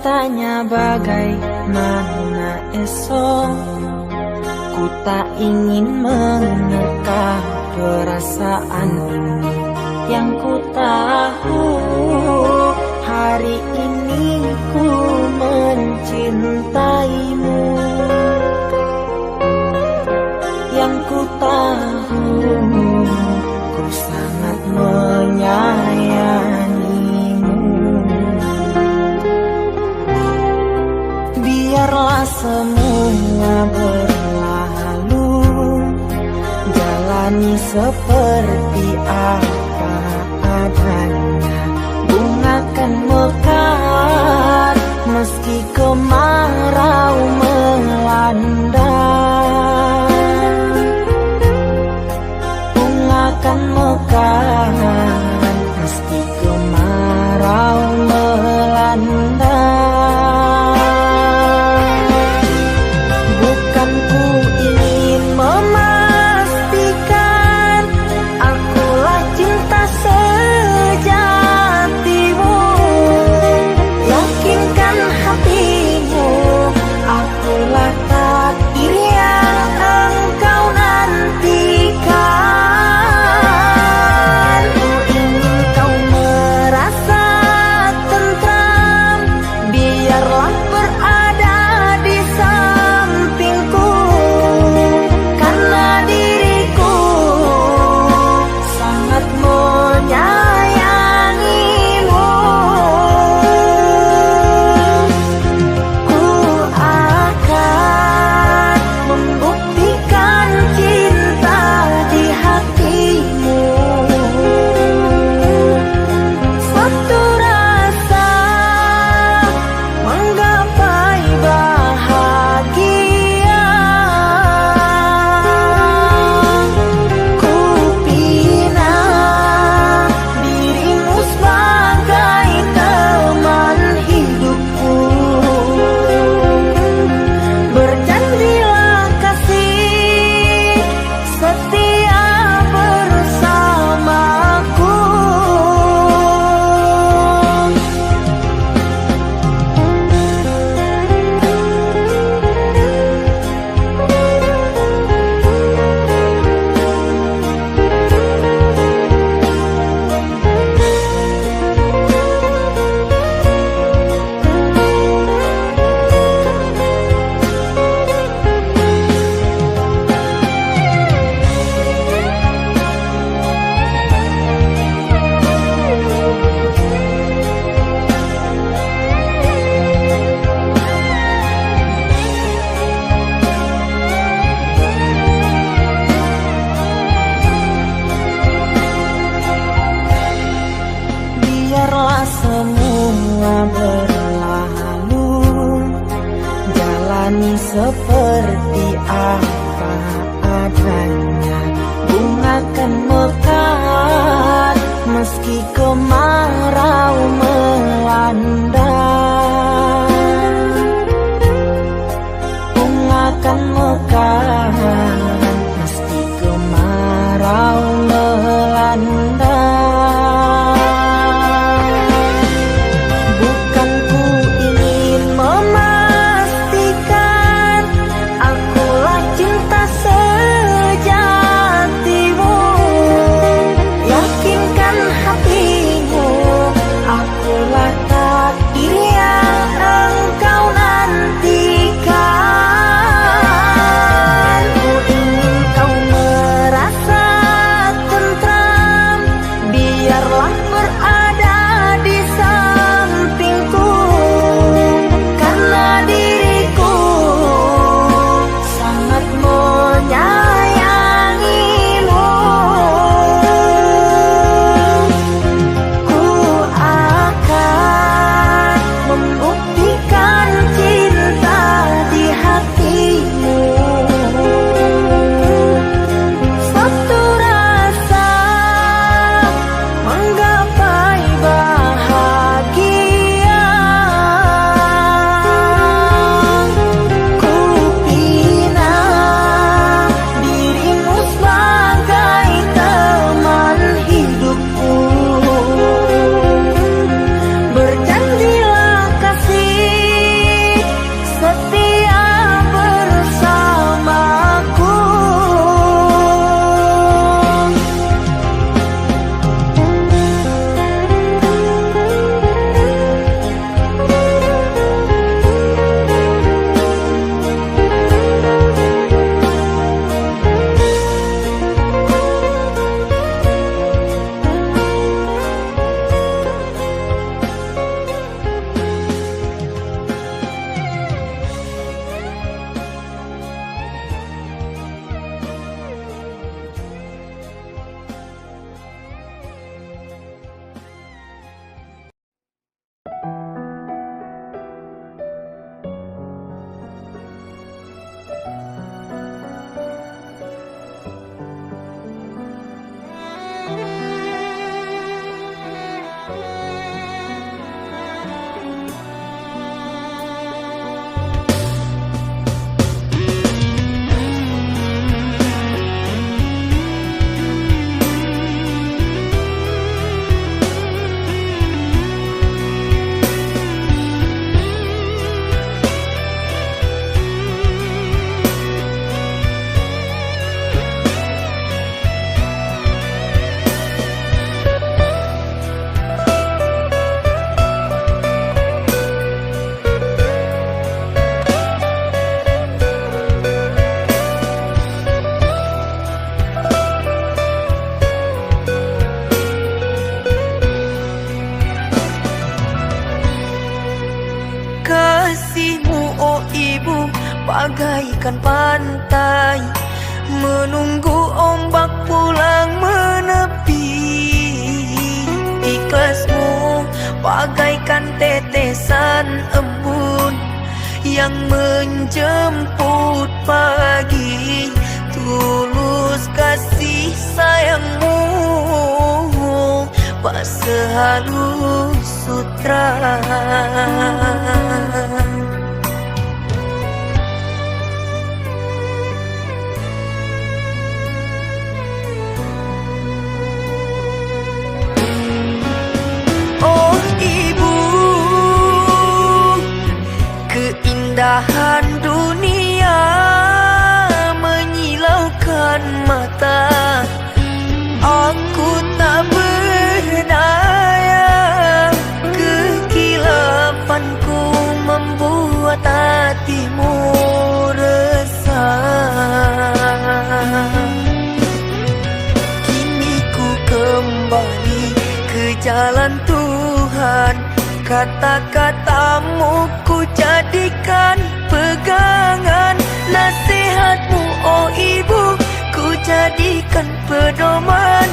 bertanya bagaimana esok. Ku tak ingin menerka perasaan ini. Yang ku tahu hari ini ku mencintaimu. Yang ku tahu ku sangat menyayangimu. Biarlah semua berlalu, jalani seperti apa adanya. Bunga kan mekar meski kemarau melanda. Bunga kan mekar meski kemarau melanda. Bukan ku ingin memastikan akulah cinta sejatimu. Yakinkan hatimu, akulah takdir yang engkau nantikan. Ku ingin kau merasa tentram, biarlah berada di sampingku. Karena diriku sangat menyayangimu. Ku akan membuktikan cinta di hatimu. Suatu rasa menggapai bahagia. Ku pinang dirimu sebagai teman hidupku. Berjanjilah kasih setia bersamaku. Biarlah semua berlalu, jalani seperti apa adanya. Bunga kan mekar meski kemarau melanda. Bunga kan mekar meski kemarau melanda. Bukan ku ingin memastikan akulah cinta sejatimu. Yakinkan hatimu, akulah takdir yang engkau nantikan. Kasihmu oh ibu bagaikan pantai, menunggu ombak pulang menepi. Ikhlasmu bagaikan tetesan embun yang menjemput pagi. Tulus kasih sayangmu tak sehalus sutra. Oh ibu, keindahan dunia menyilaukan mata. Aku tak berdaya, kekilafanku membuat hatimu resah. Kini ku kembali ke jalan Tuhan, kata-katamu ku jadikan pegangan. Nasihatmu oh ibu ku jadikan pedoman,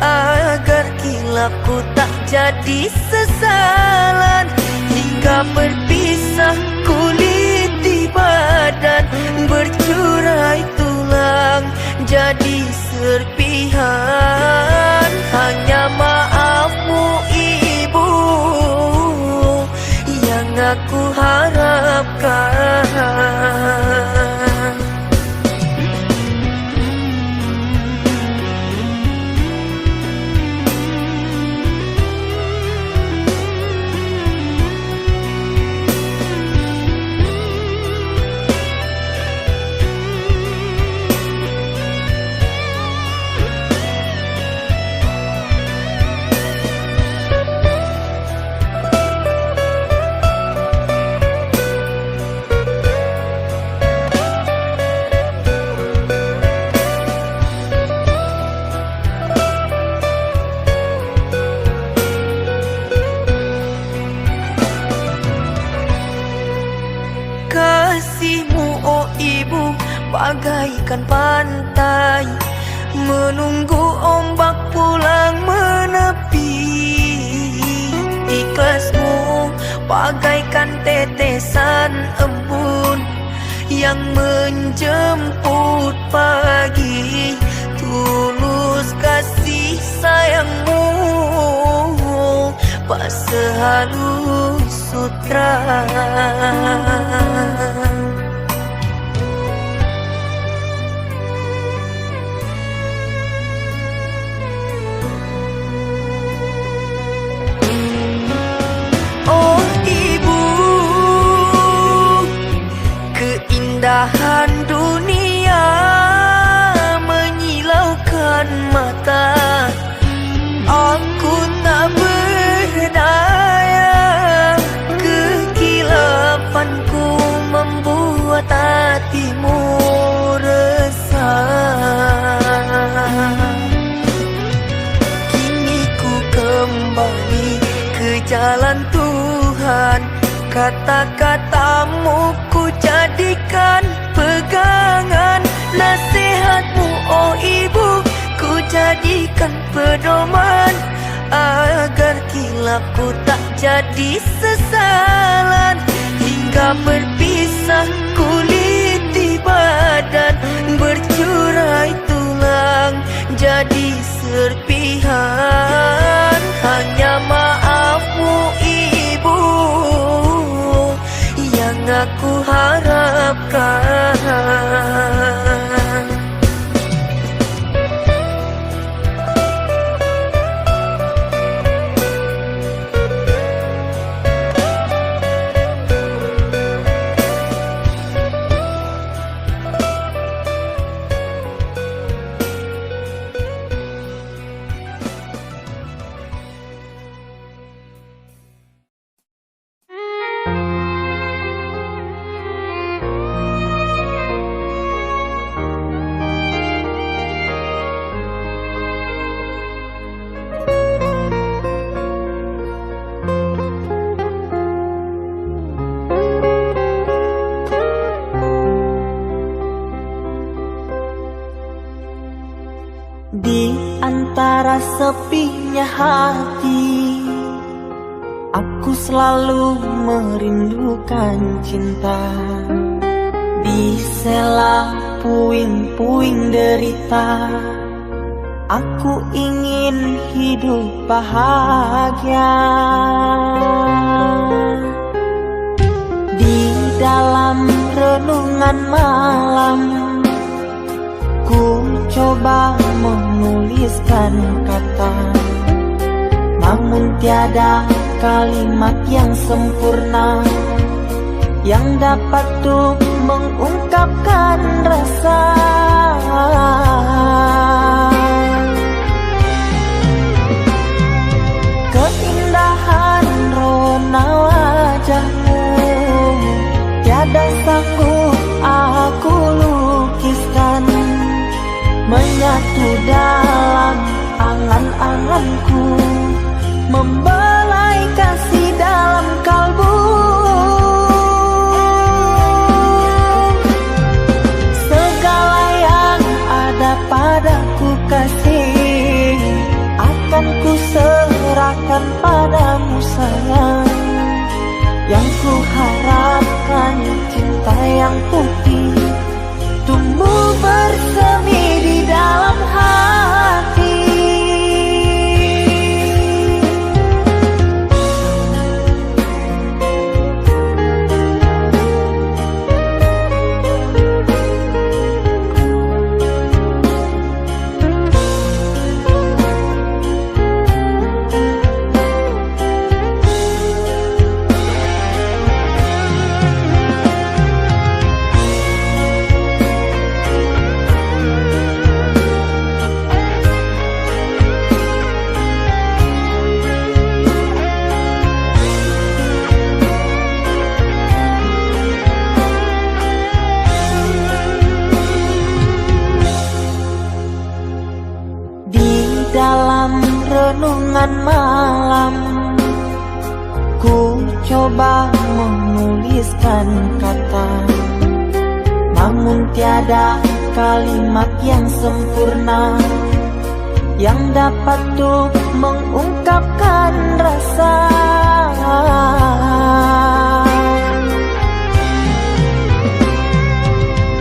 agar kilapku tak jadi sesalan. Hingga berpisah kulit di badan, bercurai tulang jadi serpihan. Hanya maafmu ibu yang aku harapkan. Kasihmu oh ibu bagaikan pantai, menunggu ombak pulang menepi. Ikhlasmu bagaikan tetesan embun yang menjemput pagi. Tulus kasih sayangmu tak sehalus sutra. Oh ibu, keindahan dunia menyilaukan mata. Aku tak berdaya, kekilafanku membuat hatimu resah. Kini ku kembali ke jalan Tuhan, kata-katamu ku jadikan pegangan. Nasihatmu oh ibu ku jadikan pedoman, agar kilapku tak jadi sesalan. Hingga berpisah kulit di badan, Di antara sepinya hati, aku selalu merindukan cinta. Di sela puing-puing derita, aku ingin hidup bahagia. Di dalam renungan malam, ku coba menuliskan kata, namun tiada kalimat yang sempurna yang dapat tuh mengungkapkan rasa. Keindahan rona wajahmu tiada sanggup aku lukiskan, menyatu dalam angan-anganku, membelai kasih dalam kalbu. Segala yang ada padaku kasih, akan ku serahkan padamu sayang. Yang ku harapkan cinta yang putih tumbuh bersemi di dalam hati. Dalam renungan malam, ku coba menuliskan kata, namun tiada kalimat yang sempurna yang dapat tuh mengungkapkan rasa.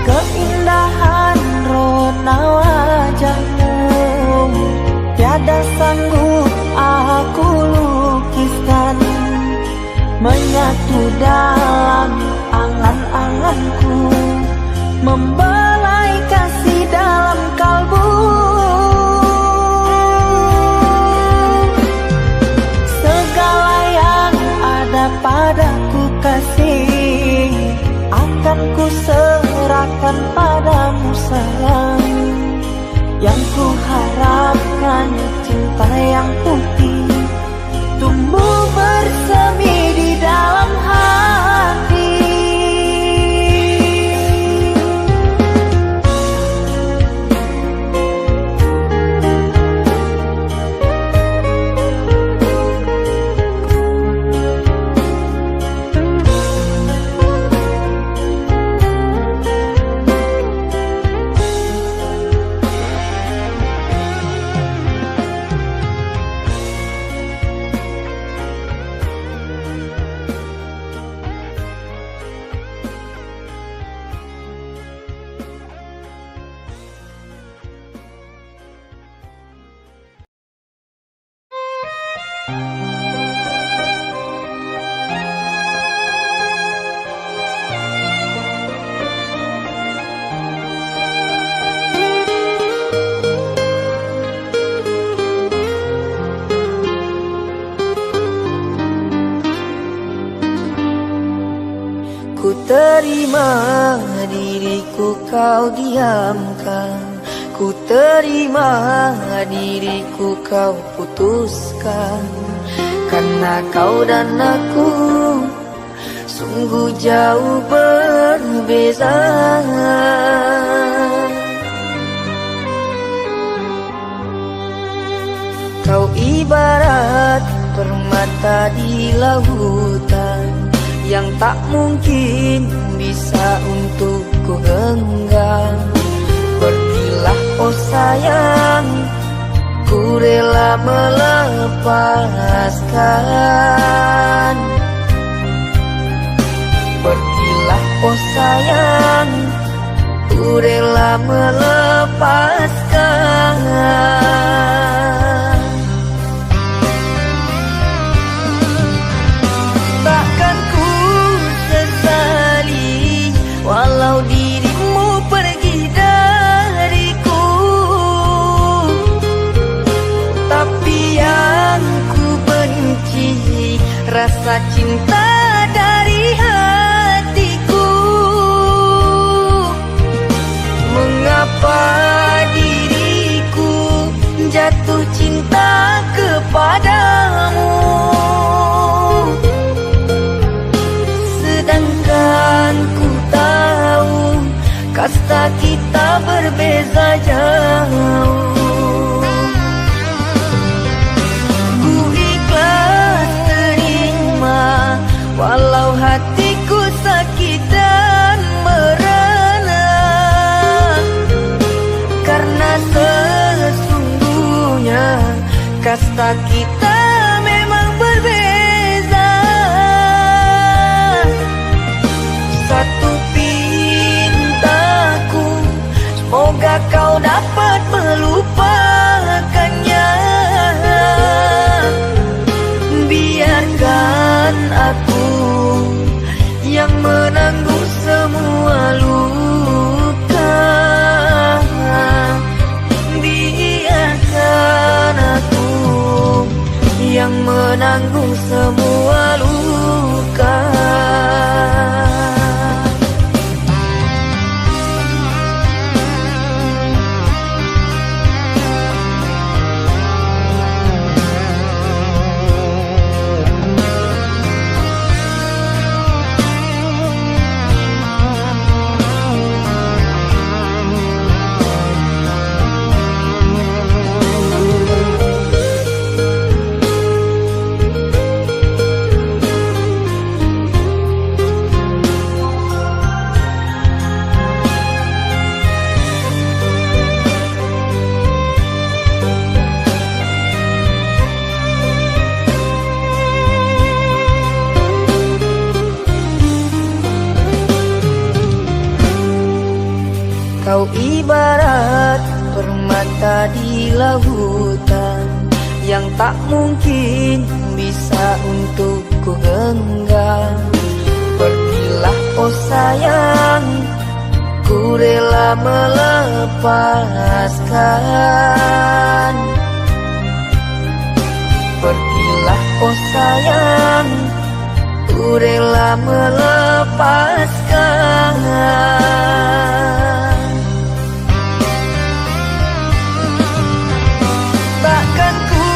Keindahan rona wajahmu tiada sanggup aku lukiskan, menyatu dalam angan-anganku, membelai kasih dalam kalbu. Segala yang ada padaku kasih, akan ku serahkan padamu sayang. Yang ku harapkan cinta yang putih tumbuh bersemi di dalam hati. kau diamkan, ku terima diriku kau putuskan. Karena kau dan aku sungguh jauh berbeza. Kau ibarat permata di lautan yang tak mungkin bisa untuk ku genggam. Pergilah oh sayang, ku rela melepaskan. Pergilah oh sayang, ku rela melepaskan. Takkan ku sesali walau dirimu pergi dariku, tapi yang ku benci rasa cinta dari hatiku. Mengapa diriku jatuh cinta kepadamu, sedangkan ku tahu kasta kita berbeza jauh. Ku ikhlas terima walau hatiku sakit dan merana, karena sesungguhnya kasta kita memang berbeza. Satu pintaku, semoga kau dapat melupakannya. Biarkan aku yang menanggung semua luka. Biarkan aku yang menanggung semua luka. Kau ibarat permata di lautan yang tak mungkin bisa untuk ku genggam. Pergilah oh sayang, ku rela melepaskan. Pergilah oh sayang, ku rela melepaskan. Takkan ku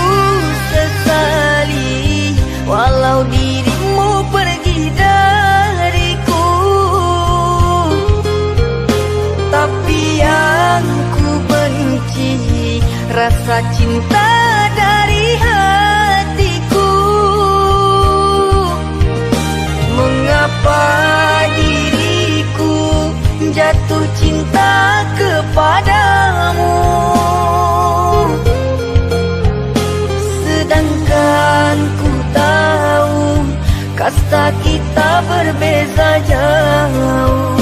sesali walau dirimu pergi dariku, tapi yang ku benci rasa cinta dari hatiku. Mengapa diriku jatuh cinta kepadamu, sedangkan ku tahu kasta kita berbeza jauh.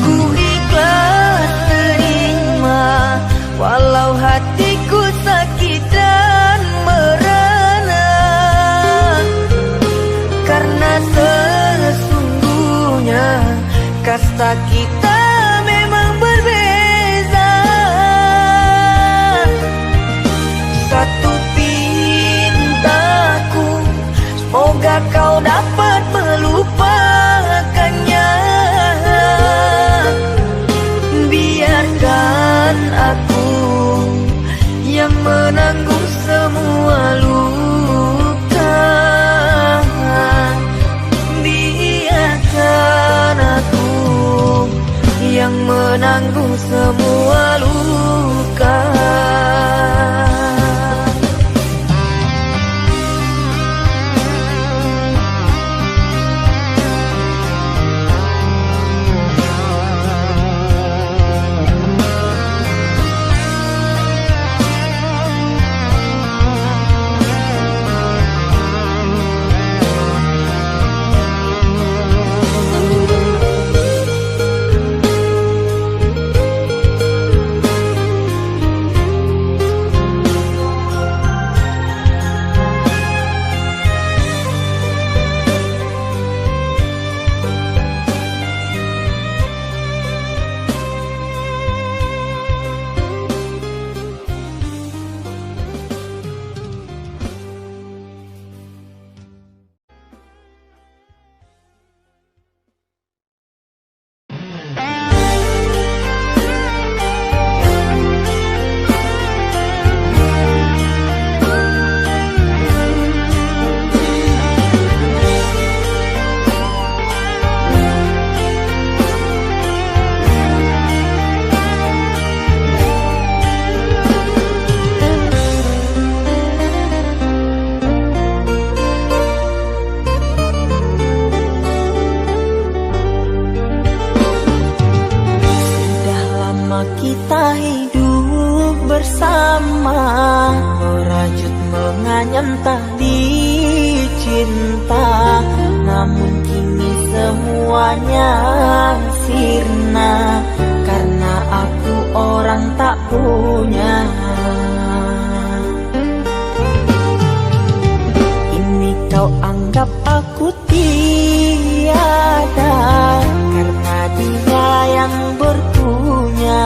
Ku ikhlas terima walau hatiku sakit dan merana, karena sesungguhnya kasta kita memang berbeza. Satu pintaku, semoga kau dapat melupakannya. menanggung semua luka. Kita hidup bersama, merajut menganyam tali cinta. Namun kini semuanya sirna, karena aku orang tak punya. Ini kau anggap aku tiada, karena dia yang berpunya.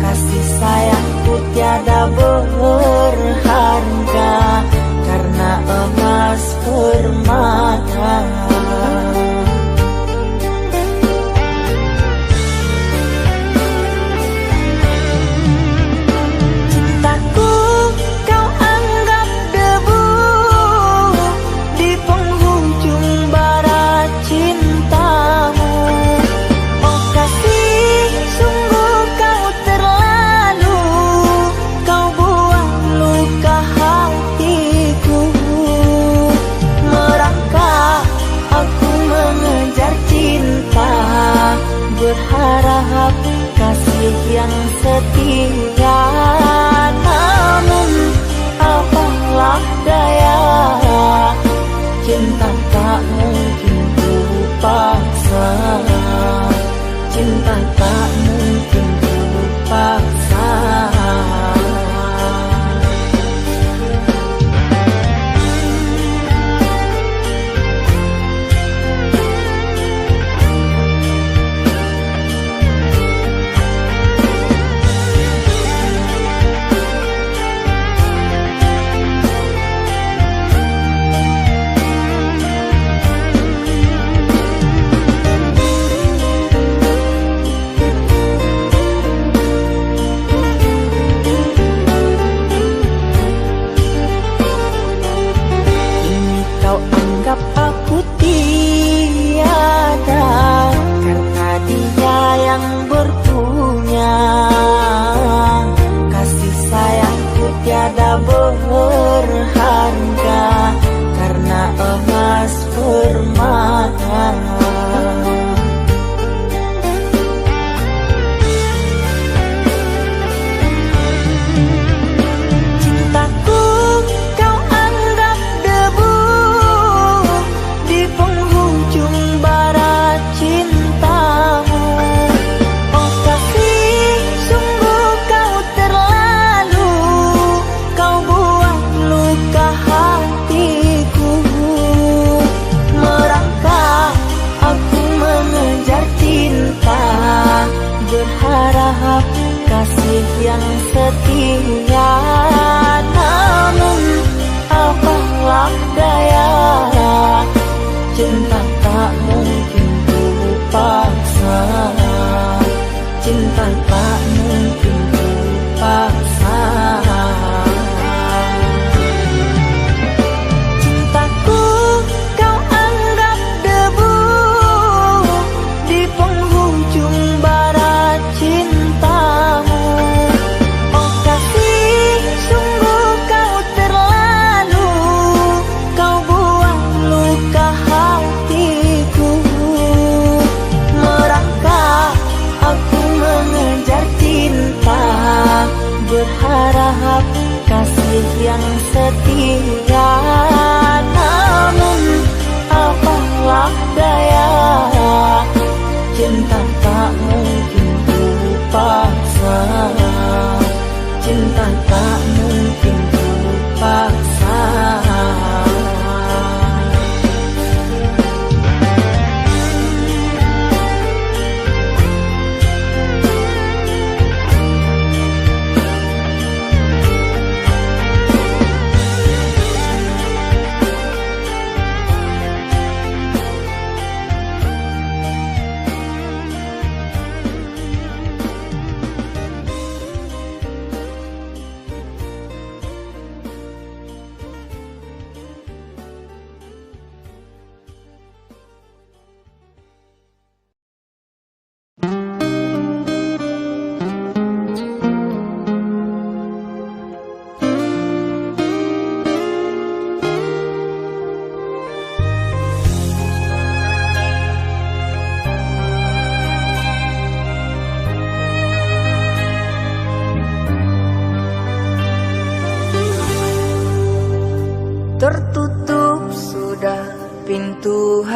Kasih sayangku tiada berharga, karena emas permata. Cintaku kau anggap debu di penghujung bara cintamu. Oh kasih, sungguh kau terlalu, kau buang luka hatiku. Merangkak aku mengejar cinta, berharap kasih yang setia. Namun apalah daya, cinta tak mungkin ku paksa. Cinta tak mungkin ku paksa. Aku tiada, karena dia yang berpunya. Kasih sayangku tiada berharga, karena emas permata. Berharap kasih yang setia. Namun apalah daya, cinta tak mungkin ku paksa. Cinta tak mungkin ku paksa. Cintaku kau anggap debu di penghujung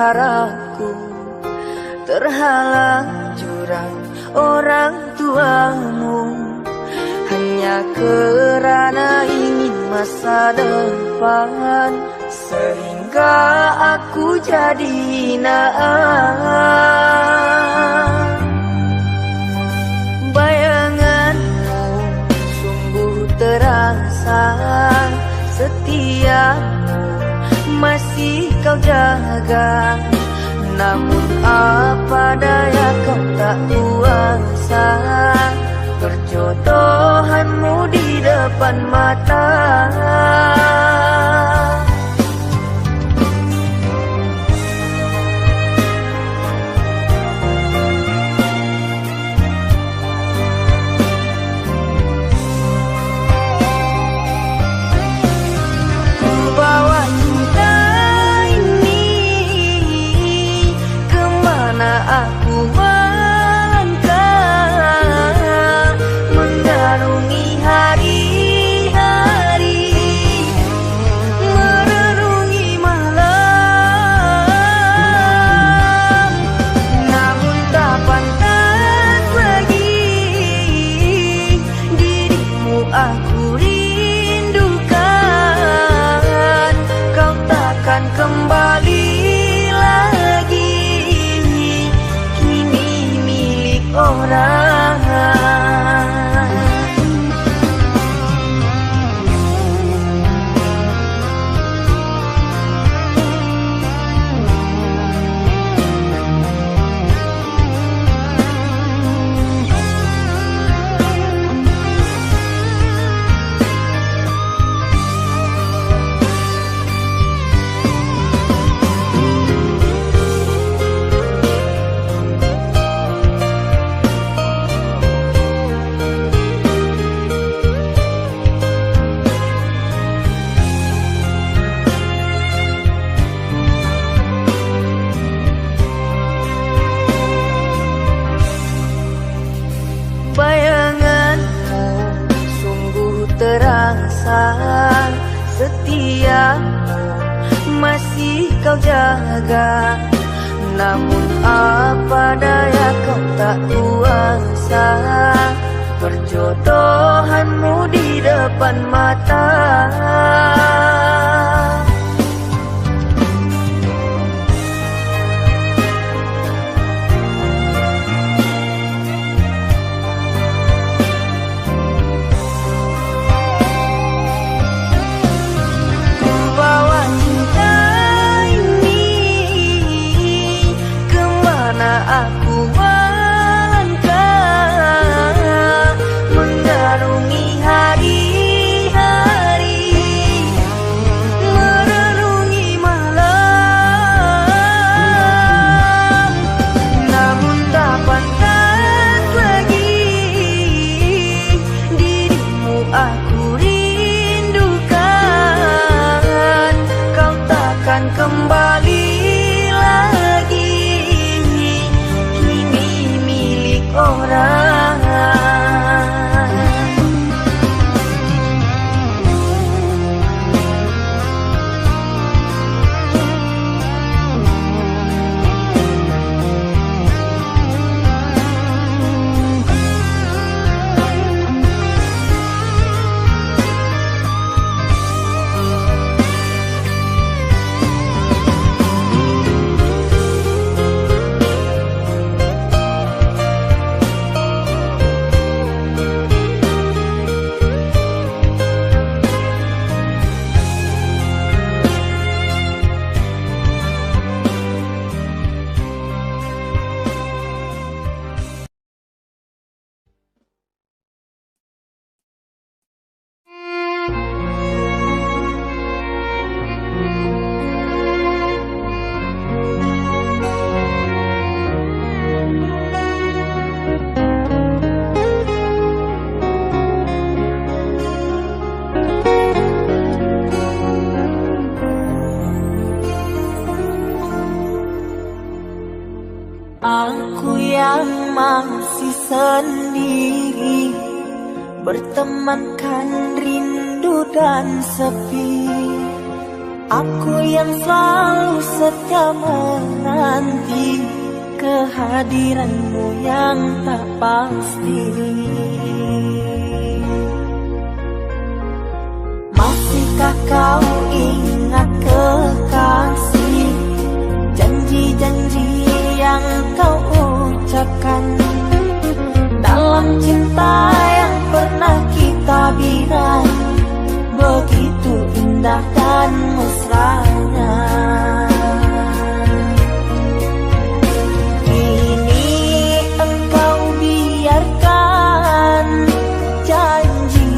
asmaraku terhalang jurang orang tuamu, hanya karena ingin masa depan, sehingga aku jadi hinaan. Bayanganmu sungguh terasa, setiamu masih kau jaga. Namun apa daya kau tak kuasa, perjodohanmu di depan mata. Ku bawa cinta ini kemana aku melangkah, mengarungi hari-hari, merenungi malam. Namun tak pantas lagi dirimu aku rindukan. Kau takkan kembali lagi, kini milik orang. Bayanganmu sungguh terasa, setiamu masih kau jaga. Namun apa daya kau tak kuasa, perjodohanmu di depan mata. Bawa cinta ini kemana aku melangkah, mengarungi hari-hari, merenungi malam. Namun tak pantas lagi dirimu aku rindukan. Kau takkan kembali lagi, kini milik orang. Aku yang masih sendiri, bertemankan rindu dan sepi. Aku yang selalu setia menanti kehadiranmu yang tak pasti. Masihkah kau ingat kekasih, janji-janji yang kau ucapkan dalam cinta yang pernah kita bina, begitu indah dan mesranya. Kini engkau biarkan janji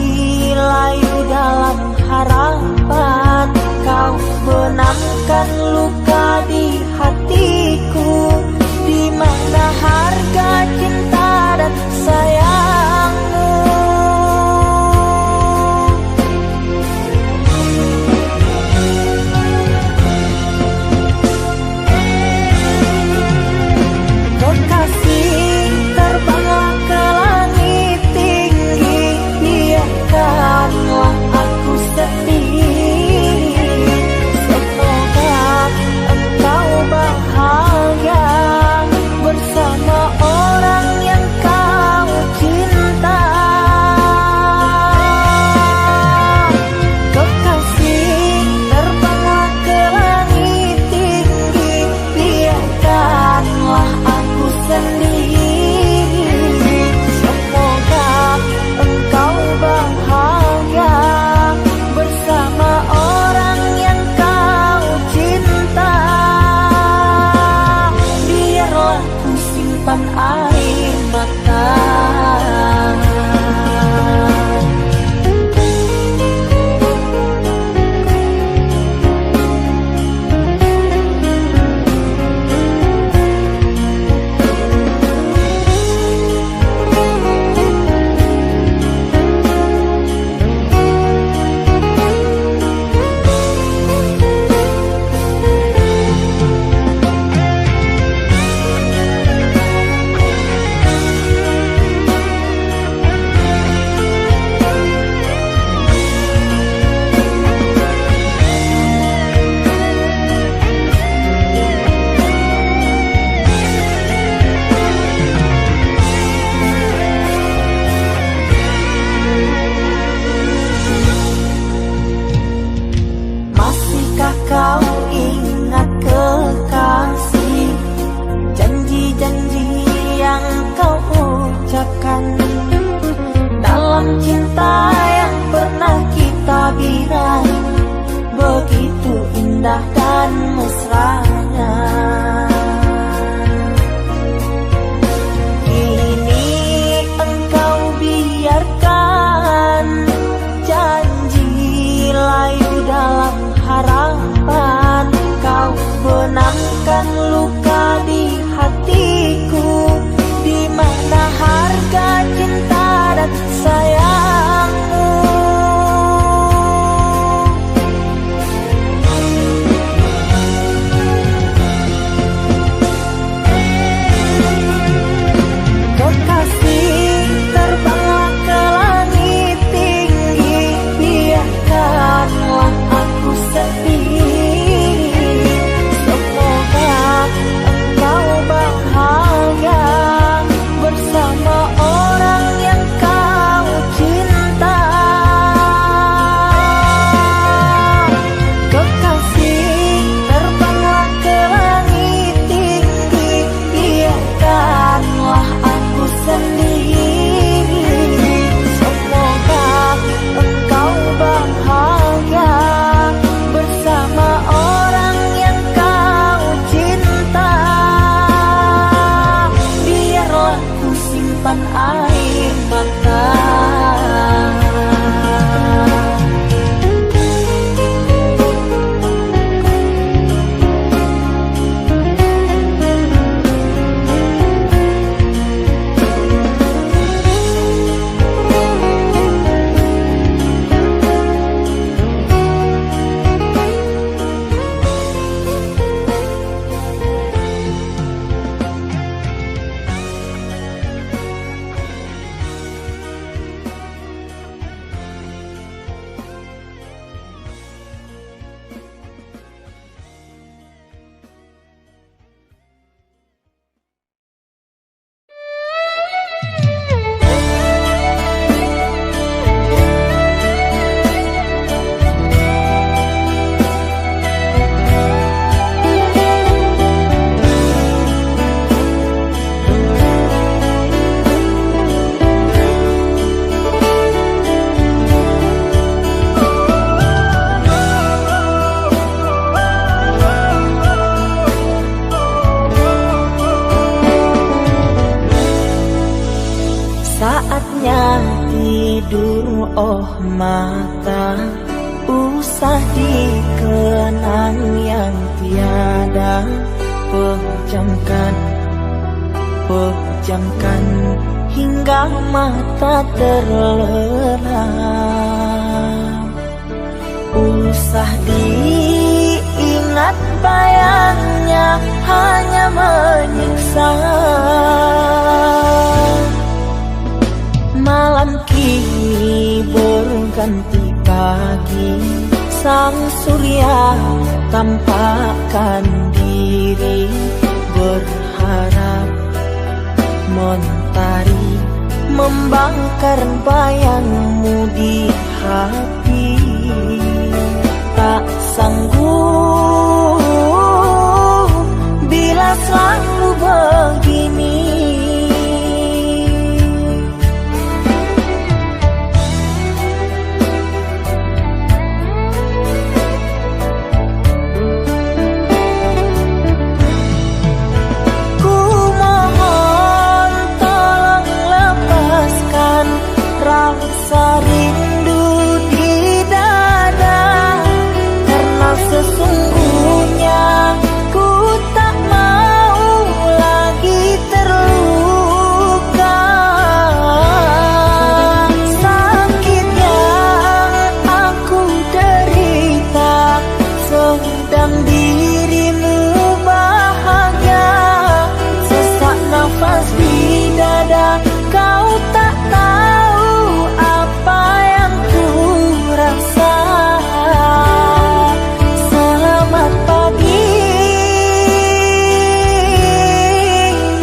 layu dalam harapan, kau benamkan luka di hatiku, di mana harga cinta dan sayangmu. Kekasih, terbanglah ke langit tinggi, biarkanlah aku sedih. Semoga engkau bahagia bersama orang yang kau cinta. Kekasih, terbanglah ke langit tinggi, biarkanlah aku sendiri. Semoga engkau bahagia bersama orang yang kau cinta. Biarlah ku simpan air mata. Masihkah kau ingat kekasih, janji-janji yang kau ucapkan dalam cinta yang pernah kita bina, begitu indah dan mesranya. Kini engkau biarkan janji layu dalam harapan, kau benamkan luka di hatiku, di mana harga cinta dan sayangmu. Kekasih, terbanglah ke langit tinggi, biarkanlah aku sedih. Semoga engkau bahagia bersama orang yang kau cinta. Kekasih, terbanglah ke langit tinggi, biarkanlah aku sendiri. Semoga engkau bahagia bersama orang yang kau cinta. Biarlah ku simpan air mata. hanya tidur oh mata, usah dikenang yang tiada. Pejamkan hingga mata terlelap. Usah diingat bayangnya hanya menyiksa. Malam kini berganti pagi, sang surya tampakkan diri, berharap mentari membakar bayangmu di hati. Tak sanggup bila selalu begini. Rasa rindu di dada, karena sesungguhnya ku tak mau lagi terluka. Sakit yang aku derita, sedang dirimu bahagia. Sesak nafas di dada, kau tak tahu apa yang ku rasa. Selamat pagi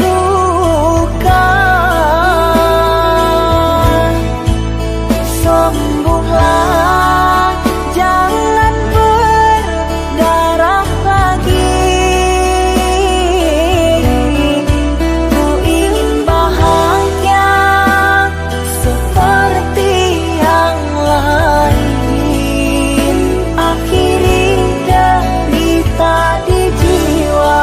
luka, sembuhlah, jangan berdarah lagi. Ku ingin bahagia seperti yang lain, akhiri derita di jiwa.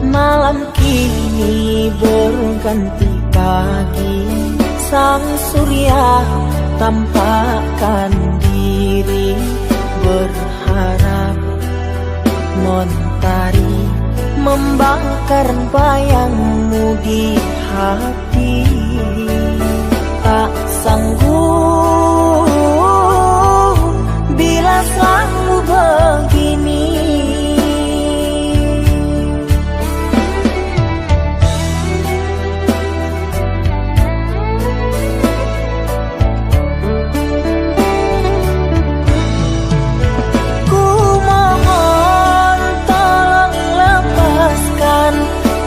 Malam kini berganti pagi, sang surya tampakkan diri, berharap mentari membakar bayangmu di hati. Tak sanggup bila selalu begini.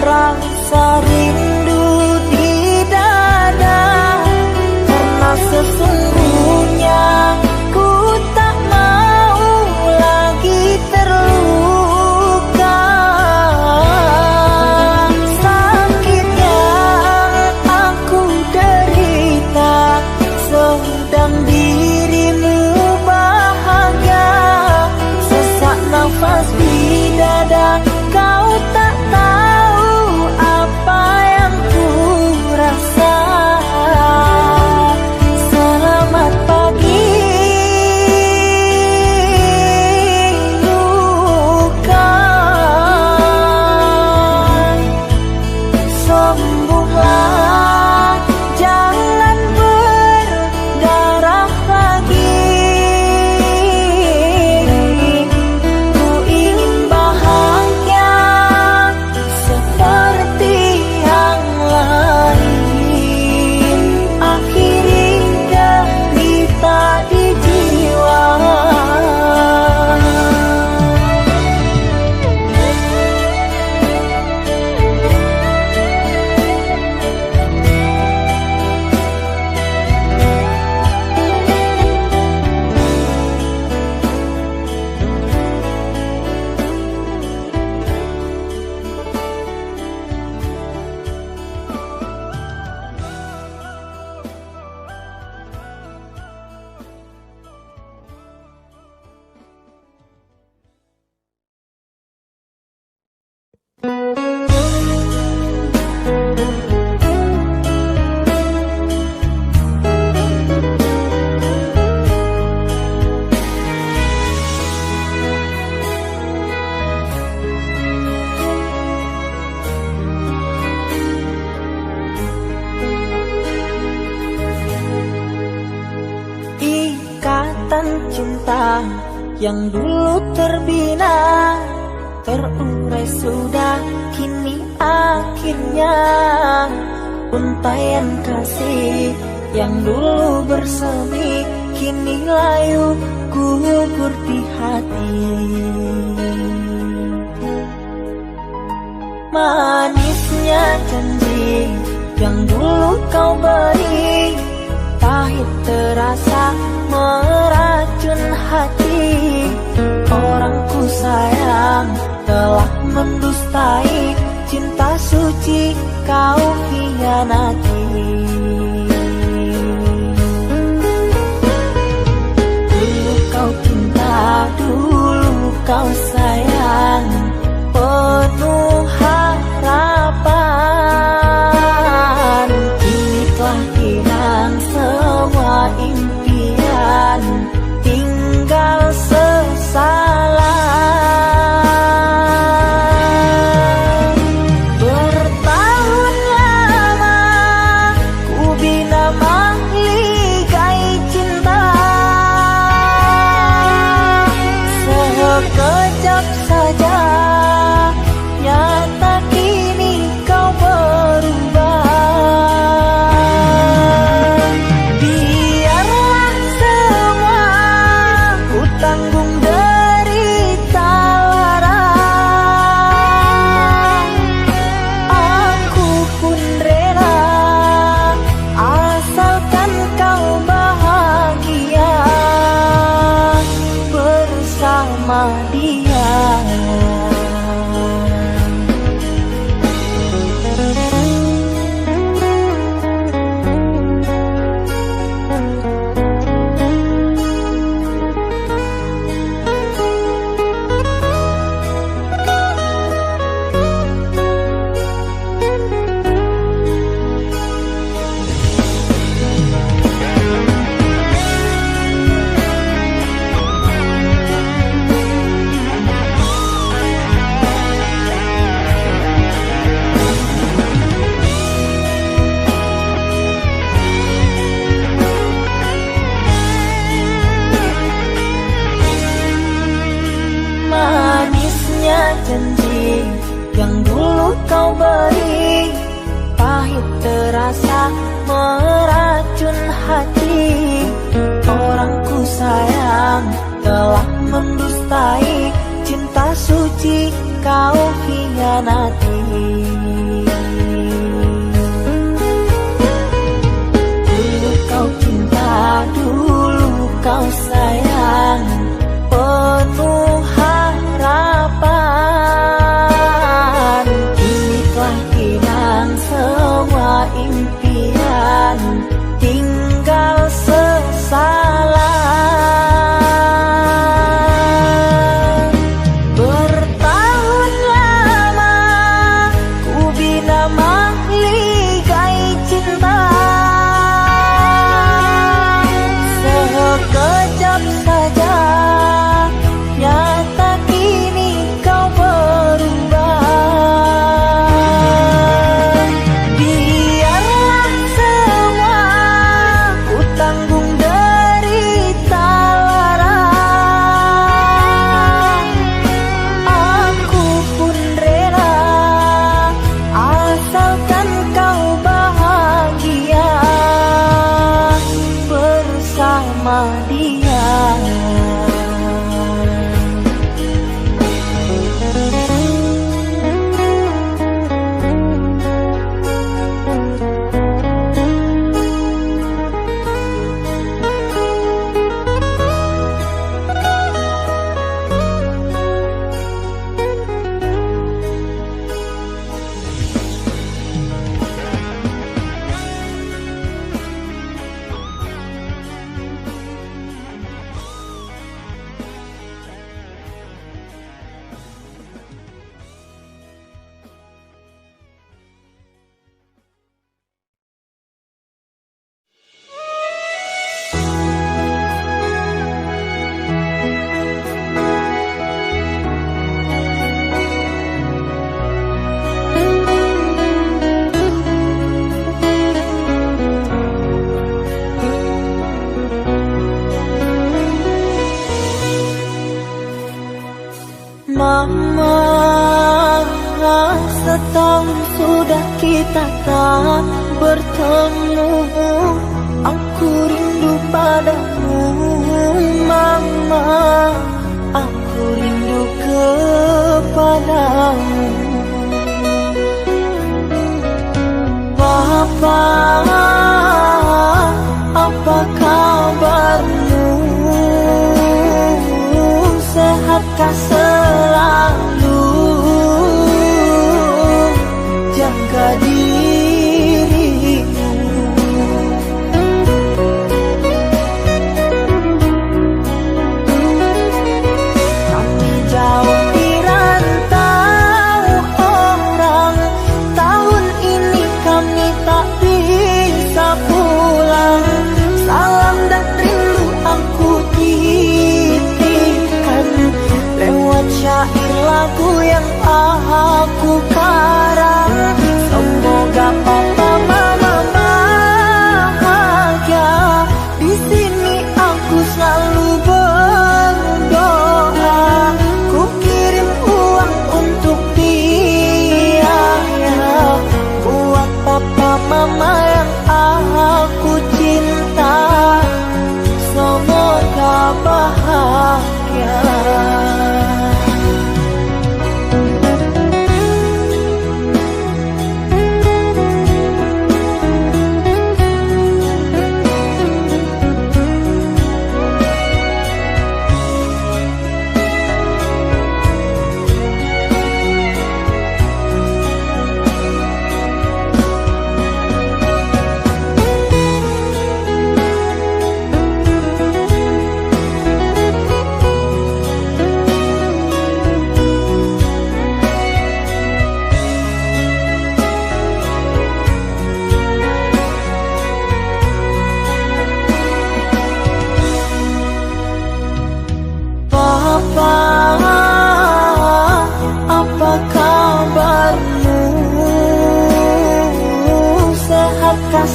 Rasa rindu di dada, karena sesungguhnya ku tak mau yang dulu terbina, terurai sudah kini akhirnya. Untaian kasih yang dulu bersemi, kini layu gugur di hati. Manisnya janji yang dulu kau beri, pahit terasa meracun hati. Orangku sayang telah mendustai, cinta suci kau hianati. Dulu kau cinta, dulu kau sayang, penuh harapan. Kini telah hilang semua impian, tinggal sesalan. Bertahun lama ku bina mahligai cinta, sekejap saja nyata kini kau berubah. Biarlah semua ku tanggung derita lara, aku pun rela asalkan kau bahagia bersama dia. Manisnya janji yang dulu kau beri, pahit terasa meracun hati. Orangku sayang telah mendustai, cinta suci kau hianati. Dulu kau cinta, dulu kau sayang, penuh harapan. Kini telah hilang semua impian, tinggal sesalan. Bertahun lama ku bina mahligai cinta, sekejap saja nyata setahun sudah kita tak bertemu. Aku rindu padamu, Mama. Aku rindu kepadamu. Papa, apa kabarmu? Sehatkah selalu? Jaga dirimu. Kami jauh di rantau orang, tahun ini kami tak bisa pulang. Salam dan rindu aku titipkan lewat syair lagu yang aku karang. Semoga papa mama bahagia. Di sini aku selalu berdoa. Ku kirim uang untuk biaya buat papa mama yang aku cinta. Semoga bahagia. Papa, apa kabarmu? Sehatkah